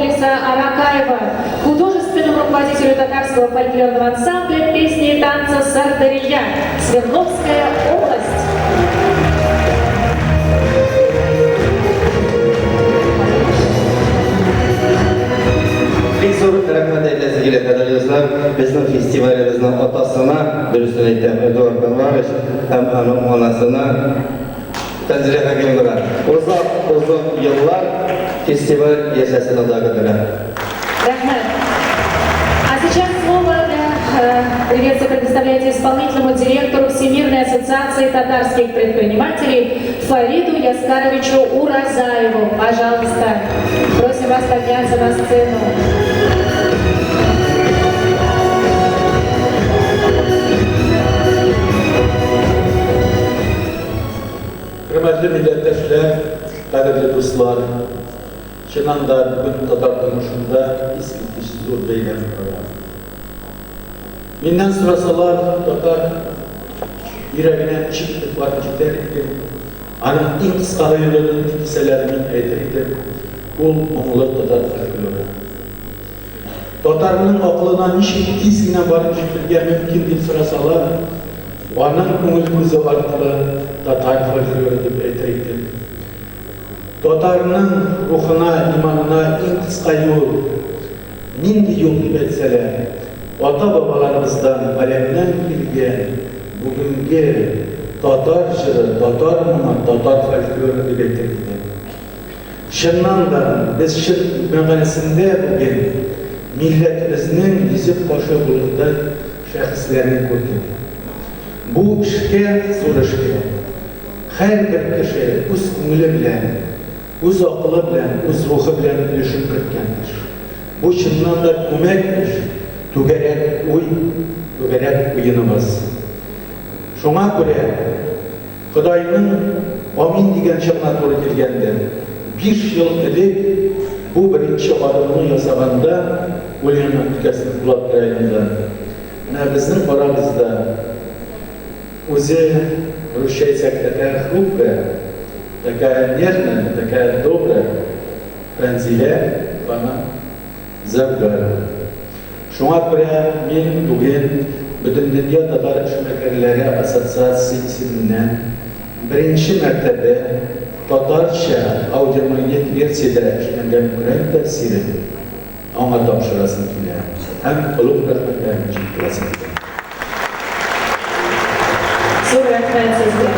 комплекса Аракаева, художественному руководителю татарского фольклорного ансамбля песни и танца «Сардырия», Свердловская область. Зор рәхмәт әйтәсе килә, кадерле дуслар, безнең фестивалебезнең атасына, дөресен әйтәм, Эдуард Данварович һәм аның анасына Тәнзилә Хәкимова. Узак еллар фестиваль яшәсен Аллаһка. Рахмат. А сейчас слово для приветствия предоставляется исполнительному директору Всемирной ассоциации татарских предпринимателей Фариду Яскаровичу Уразаеву. Пожалуйста, просим вас подняться на сцену. Hürmetli milletvekiler, kıymetli dostlar, Şınanda bugün Tatar konuşunda İskitiş zor beyler var. Minden sırasalar Tatar yüreğine çıktık var giderdi. Anın ilk kısa yolunun dikiselerinin eğitirdi. Ol Moğollar Tatar folkloru. Tatar'ın aklına nişin tizgine varıp çıkırgen mümkün değil sırasalar. Onun көңіл көзі арқылы татар фольклоры деп айтырды. Татарның рухына, иманына ең қысқа жол, нендей жол деп айтсалар, ата-бабаларымыздан әлемнен келген бүгінгі татар жыры, татар мұңы, татар фольклоры деп айтырды. Шыннан да біз шын мәғанасында бүгін милләтіміздің езіп башы болында шәхсләрін көрдік. Bu işke zor işke. Her bir kişi öz көңілі білән, öz ақылы білән, öz рухы білән өлешін кірткендір. Bu шыннан да көмәкмеш, түгәрәк ой, түгәрәк ойынымыз. Шуңа күрә Құдайның амин деген шағына туры келгенде, 5 жыл элек bu birinci adımını ясағанда Ольяна өлкәсінің Булат районында. Біздің арамызда уже вращается такая хрупкая, такая нежная, такая добрая Тәнзилә ханым Завгар. Шуңа күрә мин бүген Бөтен дөнья татар эшмәкәрләре ассоциациясеннән беренче мәртәбә татарча аудиомагнит версиядә эшләнгән Коръән тәфсире аңа тапшырасым килә. Һәм олуг рәхмәтләрне җиткерәсем килә. Зур рәхмәт сезгә.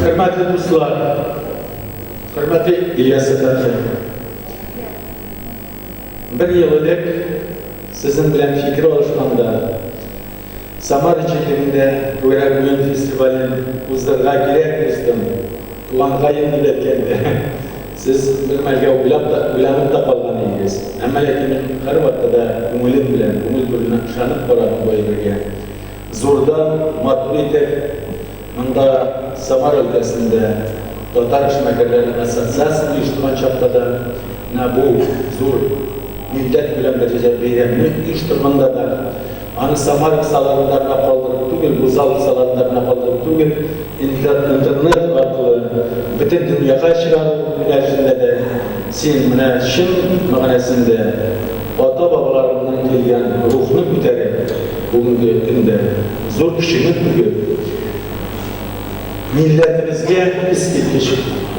Hürmetli dostlar, hürmetli İlyas Efendi. Bir yıl edip sizin bilen fikir oluşmanda Samara çekiminde Buyrak Oyun Festivali'nin uzdırga girek üstüm. Tuğanға енді еткенде siz bir melge uylanıp da kalganıyız. Ama lakin Karvat'ta da көңілім bilen, көңіл gülüne ışanıp baranın boyu birge. Zordan matbu etip, Mında Samara ülkesinde Tatar işməkərlərin asosiasiyasını uyuşturan çaptada bu zor millet bilen derece beyramını uyuşturmanda da anı Samara kısalarından kaldırıp tügül, bu zal kısalarından kaldırıp tügül, internet arkalı bütün dünyaya çıkarı güneşinde de sen mına şın mağanasında ata-babalarından gelgen ruhunu büterek bugünkü günde zor kişinin bugün milletimizge iskilmiş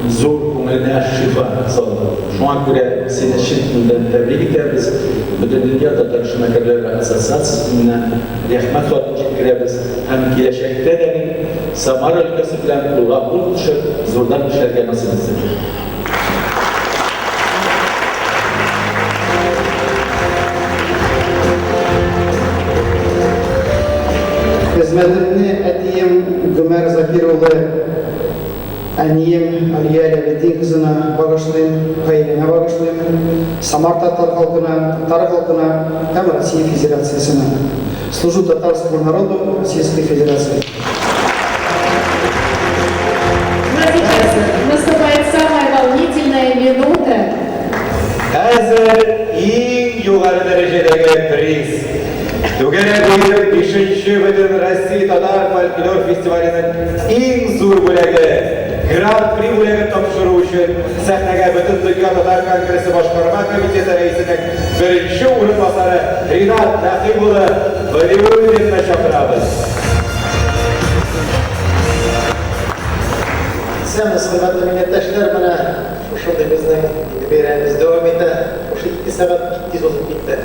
zor көңіліне şifa saldı. Şuna göre seni şimdiden tebrik ederiz. Bütün dünya Tatar işməkərləri asosiasiyasından rəhmət vatı çəkirəbiz. Hem gelecekte de Samara ülkesi bilen kulağa bul düşüp zordan işlerge nasip etsin. Hizmetini etiyim Gümer Zakiroğlu, Aniyim Aliye Levit'in kızına bağışlayayım, hayırına bağışlayayım, Samar Tatar halkına, hem Россия Федерациясына. Служу татарскому народу Российской Федерации. минута. Hozir eng yuqori darajadagi priz. Tug'ilgan 5-chi butun Rossiya Tatar folklor festivalining eng zo'r bo'lagi Grand Prix bo'lagi topshiruv uchun sahnaga butun dunyo Tatar kongressi boshqarma komiteti raisining birinchi o'rinbosari Rinat Naqibulli Valiullinni chaqiramiz. Siz hurmatli millatdoshlar, mana o'shanda bizning bayramimiz davom etdi. O'sha 2 soat tez o'tib ketdi.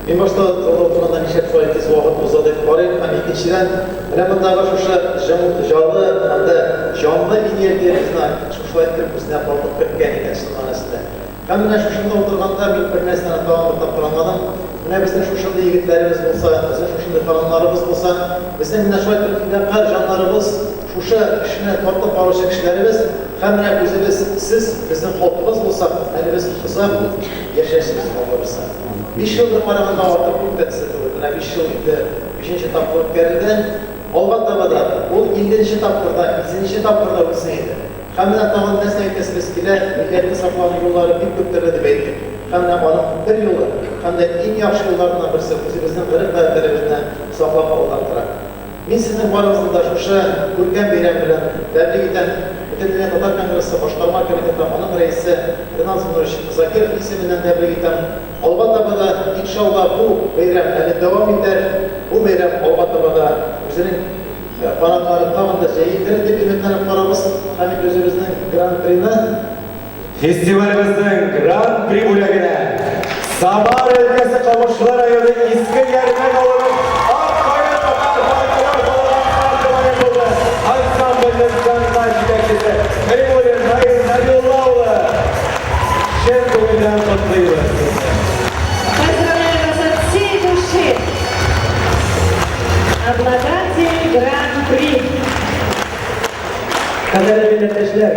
Men boshda o'tirgandan ishlab qo'yib tez vaqt o'zida qo'rib, mana ikkinchidan mana bunday o'sha jonli hamda jonli energiyamizni shushlaytirib bizni qoldirib ketgan ekan shunaqasida. Mana shunda o'tirganda men bir narsani davom ettirib mana bizning shunday yigitlarimiz bo'lsa, bizning shunday faronlarimiz bo'lsa, bizning mana shu qilgan jonlarimiz o'sha ishni tortib boruvchi kishilarimiz hamma o'zimiz siz bizning xalqimiz bo'lsa, hali biz hisob yashashimiz qoldirsa. 5 yilda qaraganda ortib ketdi. Mana 5 yilda 5-chi etapda o'tkazildi. Albatta bu 7-chi etapda, 8-chi etapda bo'lsa edi. Hamma tog'on narsa aytasiz kelar, millatni saqlash yo'llari bir ko'pdirdi deb aytdik. Hamma ona bir yo'li, hamda eng yaxshi yo'llardan birisi o'zimizning g'ariblarimizni saqlab qolgan turadi. Men sizning boringizda o'sha ko'rgan bayram bilan tabrikdan Butun Tatar kongressi boshqarma komiteti onun raisi Rinat Zakirov ismidan tabrikdan albatta inshaalloh bu bayram hali davom etar. Bu bayram albatta o'zining qanotlari tog'ida yayiltirib deb umidlanib qolamiz. Hamma o'zimizning Grand Prixni Festivalimizning Grand Prix bo'lagida Samar o'lkasi Qamoshlar rayoni eski yarmang olib Поздравляем вас от всей души. Обладатель Гран-при. Qadrli millatdoshlar,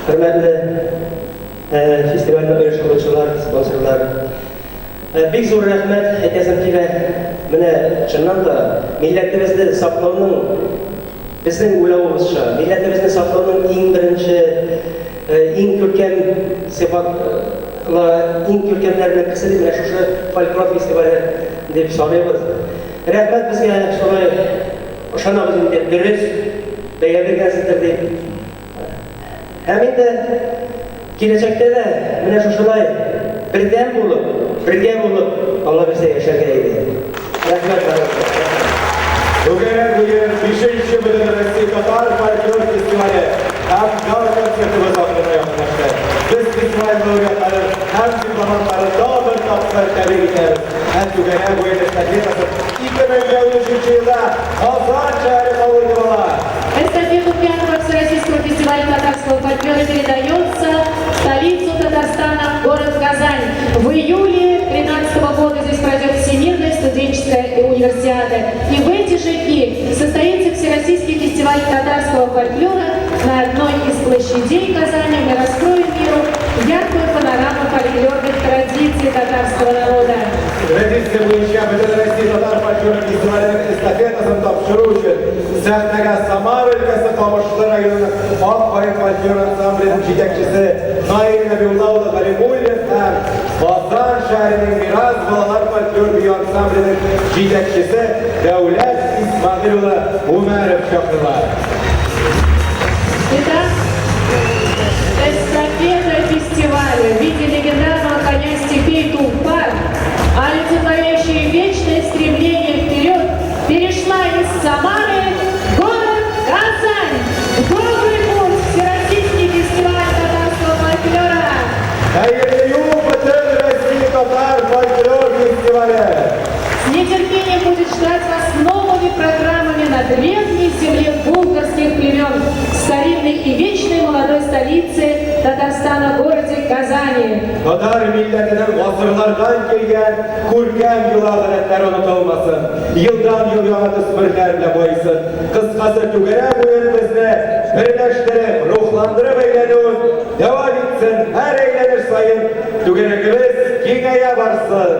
hurmatli festivalda uyushtiruvchilar, sponsorlar, bek zo'r rahmat aytazim kelar. Mana chindan da millatimizni saqlovning bizning o'ylovimizcha millatimizni saqlovning eng birinchi eng ko'rkam sifatlar, eng ko'rkamlardan birisi mana shu folklor festivali deb hisoblaymiz. Rahmat bizga shunday o'shanabiz deb durust beyavergansizlar deb. Hamda kelajakda da mana shunday birga bo'lib Alloh bersa yasharga edi. Rahmat. Bugün 5-chi butun Rossiya Tatar folklor festivali ham jor konsertimiz oxiriga yaqinlashdi. Biz festival laureatlari ham diplomatlari bir topqir tabrik etamiz. Tugana bo'yicha estafetasi 2013 yilda Qozon shahri qabul qiladi. Эстафету 5-го Всероссийского фестиваля татарского фольклора передается в столицу Татарстана, в город Казань. В июле 2013 года здесь пройдет Всемирная студенческая универсиада. И в эти же дни состоится Всероссийский фестиваль татарского фольклора. На одной из площадей Казани мы раскроем миру яркую панораму фольклорных традиций татарского народа. Traditsiya bo'yicha butun Rossiya Tatar folklor festivalining estafetasini topshirish uchun sahnaga Samar o'lkasi Qamoshlar rayoni Oq qoya folklor ansamblining yetakchisi Noir Nabiulloh G'alimullayev ham Qozon shahrining Miraz bolalar folklor biyo ansamblining yetakchisi Davlat Ismoilova Umarov chaqiriladi. Итак, эстафета фестиваля в виде легендарного коня степей Тулпар, олицетворяющая вечное стремление вперед, перешла из Самары в город Казань. В добрый путь Всероссийский фестиваль татарского фольклора. Xayrli yo'l butun Rossiya Tatar folklor festivali. С нетерпением будет ждать вас новыми программами на древней земле булгарских племен, старинной и вечной молодой столице Татарстана, городе Казани. Tatar millatining asrlardan kelgan ko'rkam yillarlari unutilmasin. Yildan-yil yangi tasvirlar bilan boyisin. Qisqasi tugara o'yinimizni birlashtirib, ruhlantirib aylanib, davom etsin. Har aylanish sayin tugaragimiz kengaya borsin.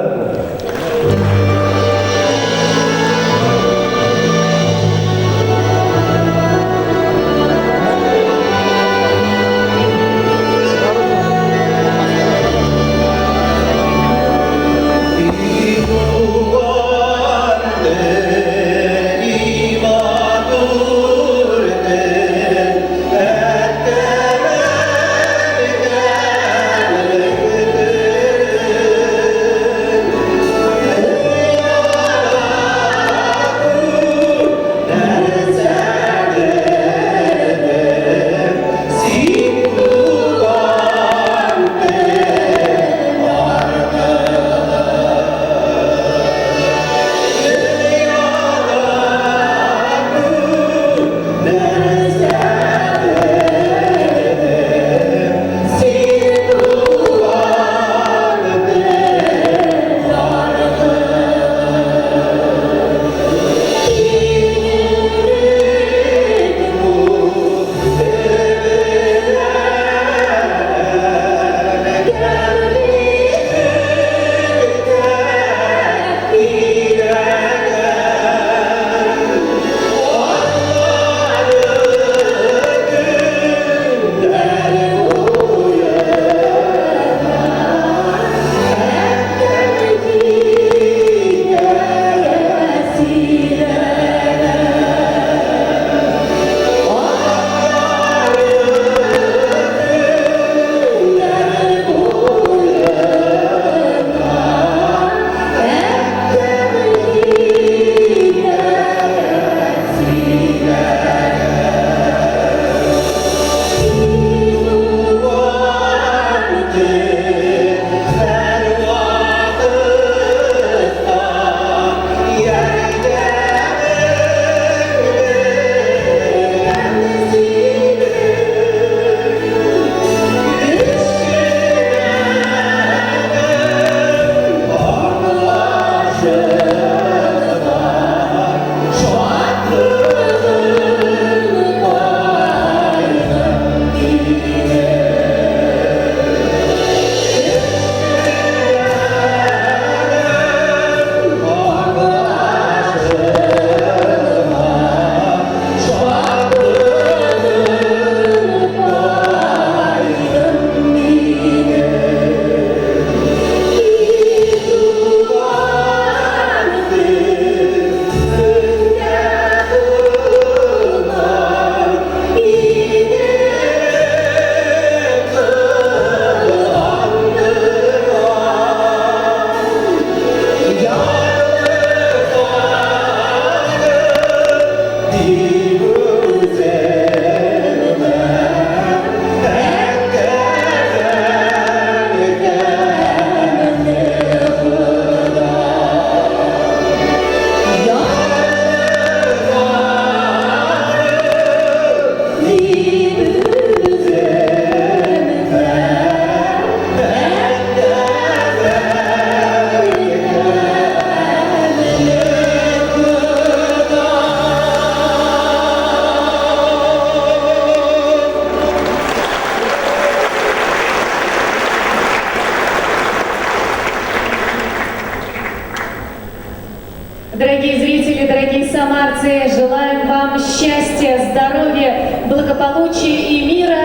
счастья, здоровья, благополучия и мира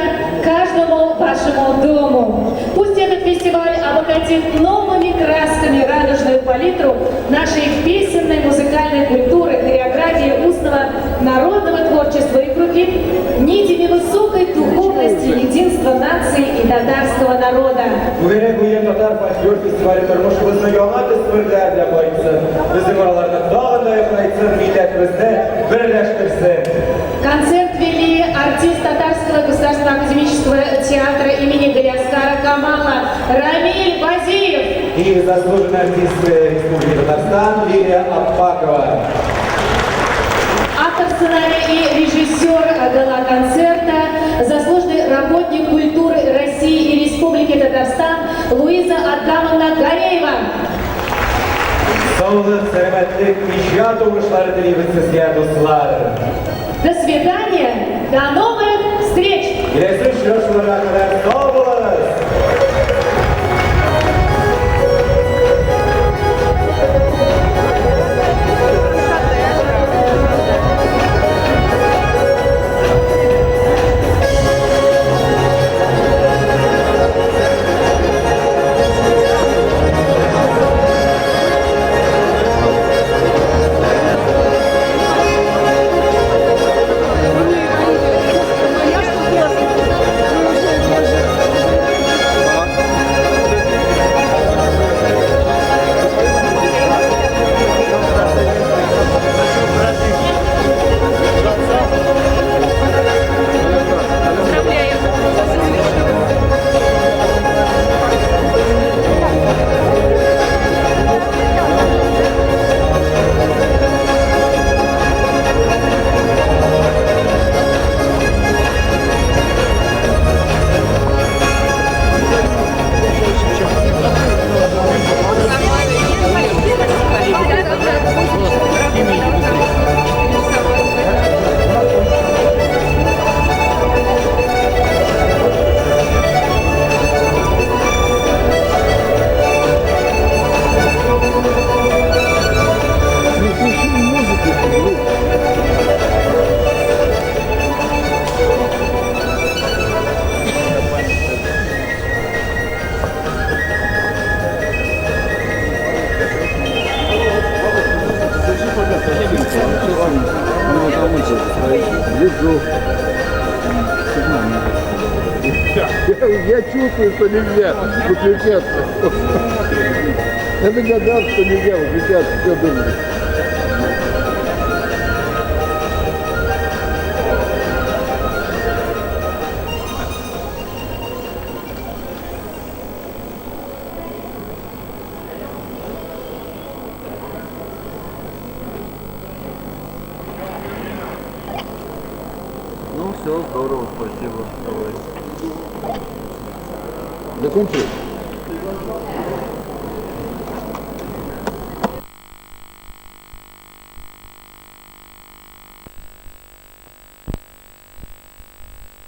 каждому вашему дому. Пусть этот фестиваль обогатит новыми красками радужную палитру нашей песенной, музыкальной культуры, хореографии, устного, народного творчества и крупит нитями высокой духовности, единства нации и татарского народа. Bugüne bu yıl Tatar folklor festivali turmuşumuzda yana tasvirlerle bayıtsın. Bizim aralarında daha da yakınaytsın, milletimizni birleştirsin. Концерт вели артист Татарского государственного академического театра имени Галиаскара Камала Рамиль Базиев. И заслуженный артист Республики Татарстан Лилия Аппакова. Автор сценария и режиссер гала-концерта, заслуженный работник культуры России и Республики Татарстан Луиза Адамовна Гореева. Sağlık, selametlik, icra oluşları dileyimiz sizlere dostlar. До свидания, до новых встреч! Gelesi görüşmelere kadar sağ olunuz. Я чувствую, что нельзя выключаться. Я догадался, что нельзя выключаться. Все думаю. Ну все, здорово, спасибо. Давай. Закончил?